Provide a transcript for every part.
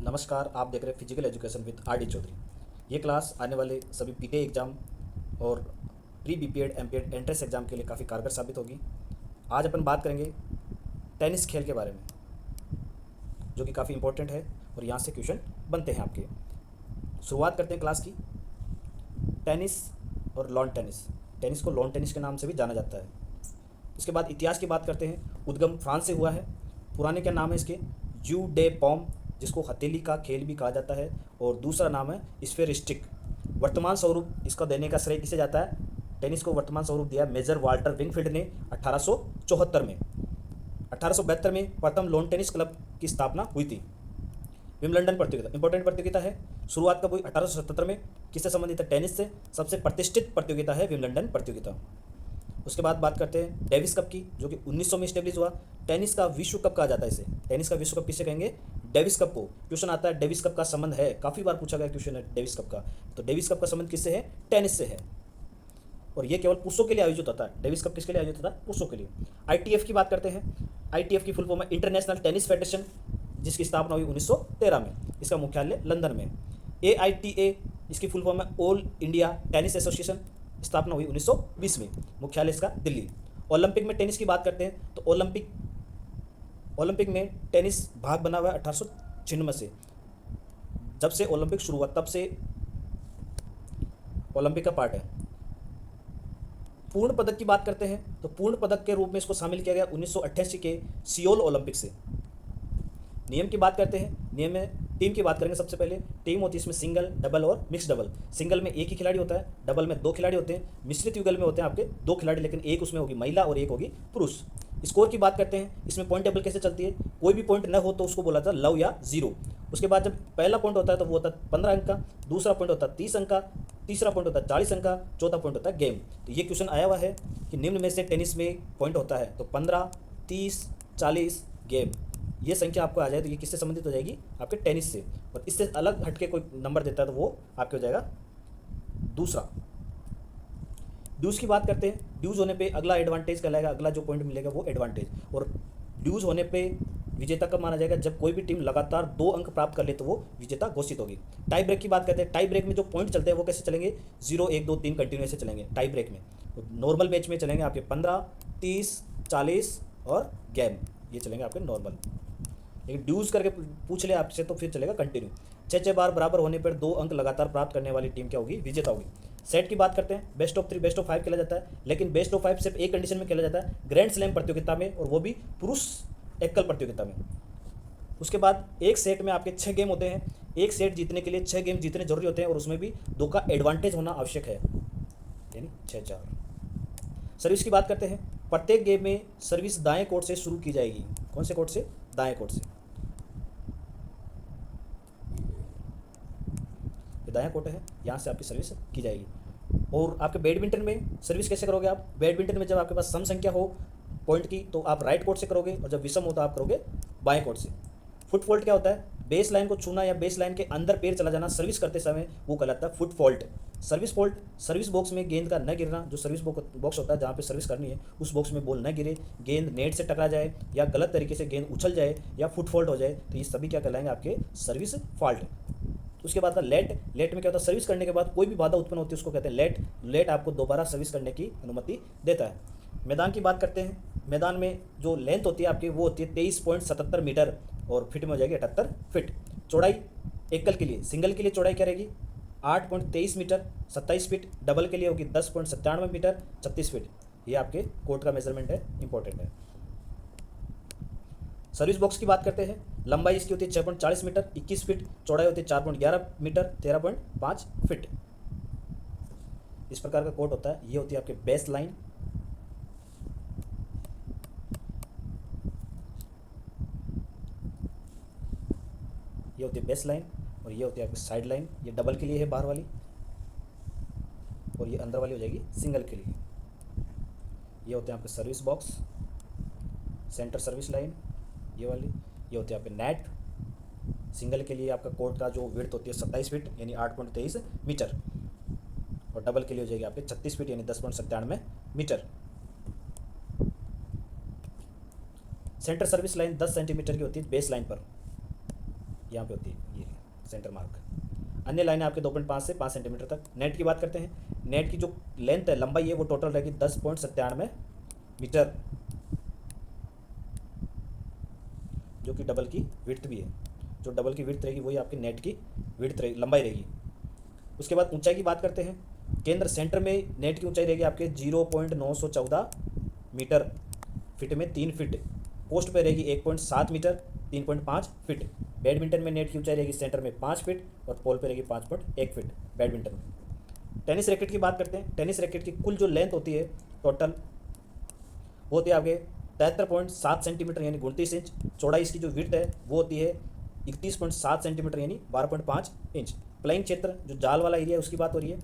नमस्कार, आप देख रहे हैं physical education with R D Chaudhary. ये क्लास आने वाले सभी पीटे एग्ज़ाम और pre BPEd MPEd entrance exam के लिए काफ़ी कारगर साबित होगी। आज अपन बात करेंगे टेनिस खेल के बारे में, जो कि काफ़ी इंपॉर्टेंट है और यहाँ से क्वेश्चन बनते हैं आपके। शुरुआत करते हैं क्लास की। टेनिस और लॉन टेनिस, टेनिस को लॉन टेनिस के नाम से भी जाना जाता है। इसके बाद इतिहास की बात करते हैं। उद्गम फ्रांस से हुआ है। पुराने क्या नाम है इसके? जू डे पॉम, जिसको हथेली का खेल भी कहा जाता है, और दूसरा नाम है स्फेरिस्टिक। वर्तमान स्वरूप इसका देने का श्रेय किसे जाता है? टेनिस को वर्तमान स्वरूप दिया मेजर वाल्टर विंगफील्ड ने 1874 में। 1872 में प्रथम लॉन टेनिस क्लब की स्थापना हुई थी। विम्बलडन प्रतियोगिता इंपॉर्टेंट प्रतियोगिता है। शुरुआत कब हुई? 1877 में। किससे संबंधित है? टेनिस से। सबसे प्रतिष्ठित प्रतियोगिता है विम्बलडन प्रतियोगिता। उसके बाद बात करते हैं डेविस कप की, जो कि 1900 में स्टेब्लिश हुआ। टेनिस का विश्व कप कहा जाता है इसे। टेनिस का विश्व कप किसे कहेंगे? डेविस कप को। क्वेश्चन आता है डेविस कप का संबंध है, काफ़ी बार पूछा गया क्वेश्चन है डेविस कप का। तो डेविस कप का संबंध किससे है? टेनिस से है। और ये केवल पुरुषों के लिए आयोजित होता है। डेविस कप किसके लिए आयोजित होता है? पुरुषों के लिए। आईटीएफ की बात करते हैं। आईटीएफ की फुल फॉर्म है इंटरनेशनल टेनिस फेडरेशन, जिसकी स्थापना हुई 1913 में। इसका मुख्यालय लंदन में। एआईटीए, इसकी फुल फॉर्म है ऑल इंडिया टेनिस एसोसिएशन, स्थापना हुई 1920 में। मुख्यालय इसका दिल्ली। ओलंपिक में टेनिस की बात करते हैं तो ओलंपिक में टेनिस भाग बना हुआ है 1896 से। जब से ओलंपिक शुरू हुआ तब से ओलंपिक का पार्ट है। पूर्ण पदक की बात करते हैं तो पूर्ण पदक के रूप में इसको शामिल किया गया 1988 के सियोल ओलंपिक से। नियम की बात करते हैं। नियम में टीम की बात करेंगे। सबसे पहले टीम होती है इसमें सिंगल, डबल और मिक्स डबल। सिंगल में एक ही खिलाड़ी होता है, डबल में दो खिलाड़ी होते हैं, मिश्रित युगल में होते हैं आपके दो खिलाड़ी, लेकिन एक उसमें होगी महिला और एक होगी पुरुष। स्कोर की बात करते हैं। इसमें पॉइंट टेबल कैसे चलती है? कोई भी पॉइंट न हो तो उसको बोला था लव या जीरो। उसके बाद जब पहला पॉइंट होता है तो वो होता है 15 अंक का, दूसरा पॉइंट होता है 30 अंक का, तीसरा पॉइंट होता है 40 अंक का, चौथा पॉइंट होता है गेम। तो ये क्वेश्चन आया हुआ है कि निम्न में से टेनिस में पॉइंट होता है, तो 15, 30, 40 गेम, ये संख्या आपको आ जाए तो ये किससे संबंधित हो जाएगी? आपके टेनिस से। और इससे अलग हटके कोई नंबर देता है तो वो आपके हो जाएगा दूसरा। ड्यूज की बात करते हैं। ड्यूज होने पे अगला एडवांटेज कहलाएगा, अगला जो पॉइंट मिलेगा वो एडवांटेज। और ड्यूज होने पे विजेता कब माना जाएगा? जब कोई भी टीम लगातार 2 अंक प्राप्त कर ले तो वो विजेता घोषित होगी। टाई ब्रेक की बात करते हैं। टाई ब्रेक में जो पॉइंट चलते हैं वो कैसे चलेंगे? 0, 1, 2, 3 कंटिन्यू ऐसे चलेंगे टाई ब्रेक में। नॉर्मल मैच में चलेंगे आपके 15, 30, 40 और गेम, ये चलेंगे आपके नॉर्मल। लेकिन ड्यूज करके पूछ ले आपसे तो फिर चलेगा कंटिन्यू। 6 बार बराबर होने पर 2 अंक लगातार प्राप्त करने वाली टीम क्या होगी? विजेता होगी। सेट की बात करते हैं। बेस्ट ऑफ 3, बेस्ट ऑफ 5 खेला जाता है, लेकिन बेस्ट ऑफ 5 सिर्फ एक कंडीशन में खेला जाता है, ग्रैंड स्लैम प्रतियोगिता में, और वो भी पुरुष एकल प्रतियोगिता में। उसके बाद एक सेट में आपके 6 गेम होते हैं। एक सेट जीतने के लिए 6 गेम जीतने जरूरी होते हैं, और उसमें भी 2 का एडवांटेज होना आवश्यक है, यानी 6-4। सर्विस की बात करते हैं। प्रत्येक गेम में सर्विस दाएं कोर्ट से शुरू की जाएगी। कौन से कोर्ट से? दाएं कोर्ट से। ये दायां कोर्ट है, यहाँ से आपकी सर्विस की जाएगी। और आपके बैडमिंटन में सर्विस कैसे करोगे आप? बैडमिंटन में जब आपके पास सम संख्या हो पॉइंट की तो आप राइट कोर्ट से करोगे, और जब विषम हो तो आप करोगे बाएं कोर्ट से। फुट फॉल्ट क्या होता है? बेस लाइन को छूना या बेस लाइन के अंदर पैर चला जाना सर्विस करते समय, वो कहलाता है foot fault. Service fault, service box में गेंद का न गिरना। जो सर्विस बॉक्स होता है जहाँ पे सर्विस करनी है, उस बॉक्स में बॉल न गिरे, गेंद नेट से टकरा जाए, या गलत तरीके से गेंद उछल जाए, या फुट फॉल्ट हो जाए, तो ये सभी क्या कहलाएंगे? आपके सर्विस फॉल्ट। उसके बाद का लेट। लेट में क्या होता है? सर्विस करने के बाद कोई भी बाधा उत्पन्न होती है उसको कहते हैं लेट। लेट आपको दोबारा सर्विस करने की अनुमति देता है। मैदान की बात करते हैं। मैदान में जो लेंथ होती है आपकी वो होती है 23.77 मीटर, और फिट में हो जाएगी 78 फिट। चौड़ाई एकल के लिए, सिंगल के लिए चौड़ाई क्या रहेगी? 8.23 मीटर, 27 फीट। डबल के लिए होगी 10.97 मीटर, 36 फीट। ये आपके कोर्ट का मेजरमेंट है, इंपॉर्टेंट है। सर्विस बॉक्स की बात करते हैं। लंबाई इसकी होती है 6.40 मीटर, 21 फीट। चौड़ाई होती है 4.11 मीटर, 13.5 फीट। इस प्रकार का कोर्ट होता है। ये होती है आपके बेस लाइन। ये होती है बेस लाइन, और ये होती है आपकी साइड लाइन। ये डबल के लिए है बाहर वाली, और ये अंदर वाली हो जाएगी सिंगल के लिए। ये होते हैं आपके service box, centre service line ये वाली। ये होती है आपके नेट। सिंगल के लिए आपका कोर्ट का जो विड्थ होती है 27 फीट यानी 8.23 मीटर, और डबल के लिए हो जाएगी आपके 36 फीट यानी 10.97 metre. Centre service line 10 centimetre की होती है बेस लाइन पर। यहाँ पे होती है ये सेंटर मार्क। अन्य लाइनें आपके 2.5 से 5 सेंटीमीटर तक। नेट की बात करते हैं। नेट की जो लेंथ है, लंबाई है, वो टोटल रहेगी 10.97 मीटर, जो कि डबल की विड्थ भी है। जो डबल की विड्थ रहेगी वही आपकी नेट की विड्थ रहेगी, लंबाई रहेगी। उसके बाद ऊंचाई की बात करते हैं। केंद्र सेंटर में नेट की ऊंचाई रहेगी आपके 0.914 मीटर, फिट में 3 फिट। पोस्ट पे रहेगी 1.7 मीटर, 3.5 फिट। बैडमिंटन में नेट की ऊंचाई रहेगी सेंटर में 5 फिट और पोल पे रहेगी 5.1 फिट बैडमिंटन में। टेनिस रैकेट की बात करते हैं। टेनिस रैकेट की कुल जो लेंथ होती है टोटल, वो होती है आपके 73.7 सेंटीमीटर यानी 29 इंच। चौड़ाई इसकी जो विड्थ है वो होती है 31.7 सेंटीमीटर यानी 12.5 इंच। प्लेइंग क्षेत्र जो जाल वाला एरिया है उसकी बात हो रही है,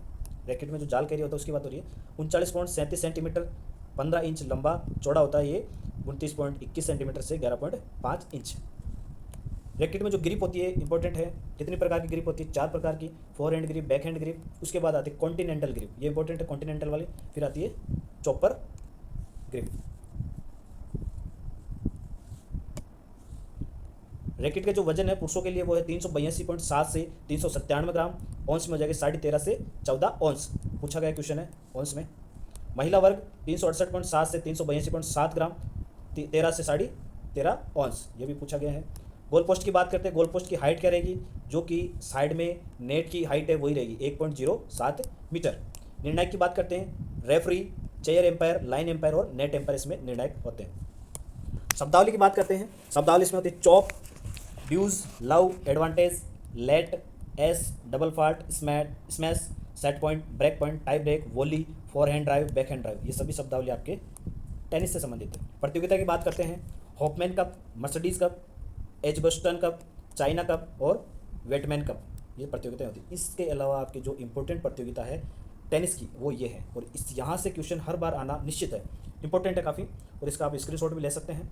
रैकेट में जो जाल का एरिया होता है उसकी बात हो रही है। 39.37 सेंटीमीटर, 15 इंच लंबा चौड़ा होता है ये, 29.21 सेंटीमीटर से 11.5 इंच। रैकेट में जो ग्रिप होती है इंपॉर्टेंट है। कितनी प्रकार की ग्रिप होती है? 4 प्रकार की। Four hand grip, back hand grip, उसके बाद आती है कॉन्टिनेंटल ग्रिप, ये इंपॉर्टेंट है कॉन्टिनेंटल वाली। फिर आती है चॉपर ग्रिप। रैकेट का जो वजन है पुरुषों के लिए वो है 382.7 से 397 ग्राम, औंस में हो जाएगा 13.5 से 14 औंस। पूछा गया क्वेश्चन है औंस में। महिला वर्ग 368.7 से 382.7 ग्राम, 13 से 13.5 औंस, ये भी पूछा गया है। गोल पोस्ट की बात करते हैं। गोल पोस्ट की हाइट क्या रहेगी? जो कि साइड में नेट की हाइट है वही रहेगी 1.07 मीटर। निर्णायक की बात करते हैं। Referee, chair umpire, line umpire और नेट एम्पायर इसमें निर्णायक होते हैं। शब्दावली की बात करते हैं। शब्दावली इसमें होती है chop, deuce, love, advantage, let, ace, double fault, smash, set point, break point, tie break, volley, forehand drive, backhand drive, ये सभी शब्दावली आपके टेनिस से संबंधित है। प्रतियोगिता की बात करते हैं। Hopman Cup, Mercedes Cup, Edgbaston Cup, China Cup और वेटमैन कप, ये प्रतियोगिताएं होती है। इसके अलावा आपकी जो इंपॉर्टेंट प्रतियोगिता है टेनिस की वो ये है, और इस यहाँ से क्वेश्चन हर बार आना निश्चित है, इंपॉर्टेंट है काफ़ी, और इसका आप स्क्रीनशॉट भी ले सकते हैं।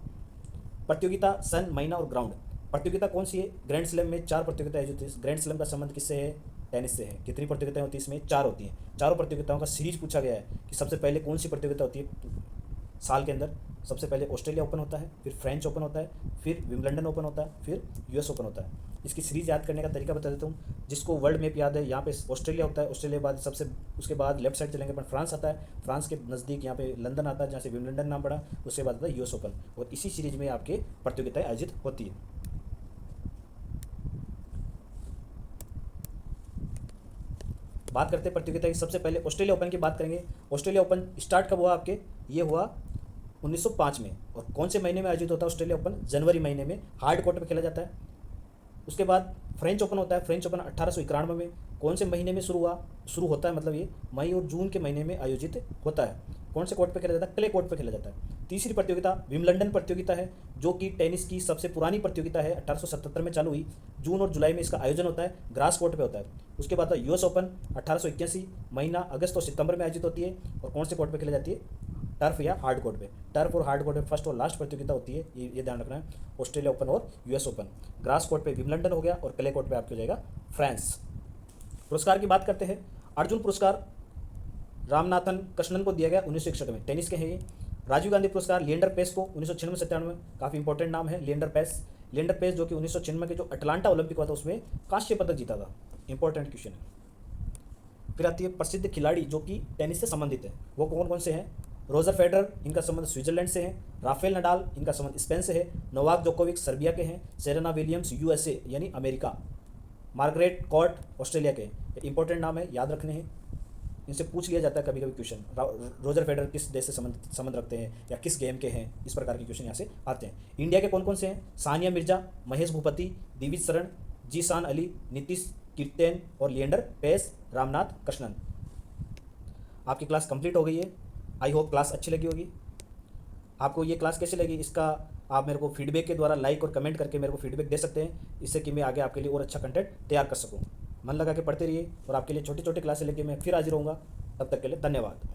प्रतियोगिता, सन, महीना और ग्राउंड। प्रतियोगिता कौन सी है? ग्रैंड स्लैम में 4 प्रतियोगिताएं होती है। ग्रैंड स्लैम का संबंध किससे है? टेनिस से है। कितनी प्रतियोगिताएं होती है इसमें? 4 होती हैं। चारों प्रतियोगिताओं का सीरीज पूछा गया है कि सबसे पहले कौन सी प्रतियोगिता होती है साल के अंदर। सबसे पहले ऑस्ट्रेलिया ओपन होता है, फिर फ्रेंच ओपन होता है, फिर विम्बलडन ओपन होता है, फिर यूएस ओपन होता है। इसकी सीरीज याद करने का तरीका बता देता हूँ। जिसको वर्ल्ड मैप याद है, यहाँ पे ऑस्ट्रेलिया होता है, ऑस्ट्रेलिया बाद सबसे उसके बाद लेफ्ट साइड चलेंगे अपन फ्रांस आता है, फ्रांस के नज़दीक यहाँ पे लंदन आता है जहाँ से विम्बलडन नाम पड़ा, उसके बाद आता है यूएस ओपन, और इसी सीरीज में आपके प्रतियोगिताएं आयोजित होती है। बात करते हैं प्रतियोगिता की। सबसे पहले ऑस्ट्रेलिया ओपन की बात करेंगे। ऑस्ट्रेलिया ओपन स्टार्ट कब हुआ आपके? ये हुआ 1905 में। और कौन से महीने में आयोजित होता है ऑस्ट्रेलिया ओपन? जनवरी महीने में हार्ड कोर्ट पे खेला जाता है। उसके बाद फ्रेंच ओपन होता है। फ्रेंच ओपन 1891 में। कौन से महीने में शुरू होता है, मतलब ये मई और जून के महीने में आयोजित होता है। कौन से कोर्ट पे खेला जाता है? क्ले कोर्ट पे खेला जाता है। तीसरी प्रतियोगिता विम्बलडन प्रतियोगिता है, जो कि टेनिस की सबसे पुरानी प्रतियोगिता है। 1877 में चालू हुई। जून और जुलाई में इसका आयोजन होता है, ग्रास कोर्ट पे होता है। उसके बाद यूएस ओपन 1881, महीना अगस्त और सितंबर में आयोजित होती है। और कौन से कोर्ट पे खेली जाती है? टर्फ या हार्ड कोर्ट पे। टर्फ और हार्ड कोर्ट पे फर्स्ट और लास्ट प्रतियोगिता होती है, ये ध्यान रखना है। ऑस्ट्रेलिया ओपन और यूएस ओपन। ग्रास कोर्ट पे विम्बलडन हो गया और क्ले कोर्ट पे आपके हो जाएगा फ्रांस। पुरस्कार की बात करते हैं। अर्जुन पुरस्कार रामनाथन कृष्णन को दिया गया 1961 में, टेनिस के हैं ये। राजीव गांधी पुरस्कार लिएंडर पेस को 1996-97 में, काफ़ी इंपॉर्टेंट नाम है लिएंडर पेस जो कि 1996 के जो अटलांटा ओलंपिक हुआ था उसमें कांस्य पदक जीता था, इंपॉर्टेंट क्वेश्चन है। फिर आती है प्रसिद्ध खिलाड़ी जो कि टेनिस से संबंधित है, वो कौन कौन से हैं? रोजर फेडरर, इनका संबंध स्विट्जरलैंड से है। राफेल नडाल, इनका संबंध स्पेन से है। नोवाक जोकोविक सर्बिया के हैं। सेरेना विलियम्स यूएसए यानी अमेरिका। मार्गरेट कोर्ट ऑस्ट्रेलिया के। इंपॉर्टेंट नाम है, याद रखने हैं, इनसे पूछ लिया जाता है कभी कभी क्वेश्चन। रोजर फेडरर किस देश से संबंध रखते हैं या किस गेम के हैं, इस प्रकार के क्वेश्चन यहाँ से आते हैं। इंडिया के कौन कौन से हैं? सानिया मिर्जा, महेश भूपति, दिविज शरण, जीशान अली, नीतीश कीर्तेन और लिएंडर पेस, रामनाथ कृष्णन। आपकी क्लास कंप्लीट हो गई है। आई होप क्लास अच्छी लगी होगी। आपको ये क्लास कैसी लगी, इसका आप मेरे को फीडबैक के द्वारा लाइक और कमेंट करके मेरे को फीडबैक दे सकते हैं, इससे कि मैं आगे आपके लिए और अच्छा कंटेंट तैयार कर सकूँ। मन लगा के पढ़ते रहिए, और आपके लिए छोटी छोटी क्लासें लेके मैं फिर हाजिर होऊंगा। तब तक के लिए धन्यवाद।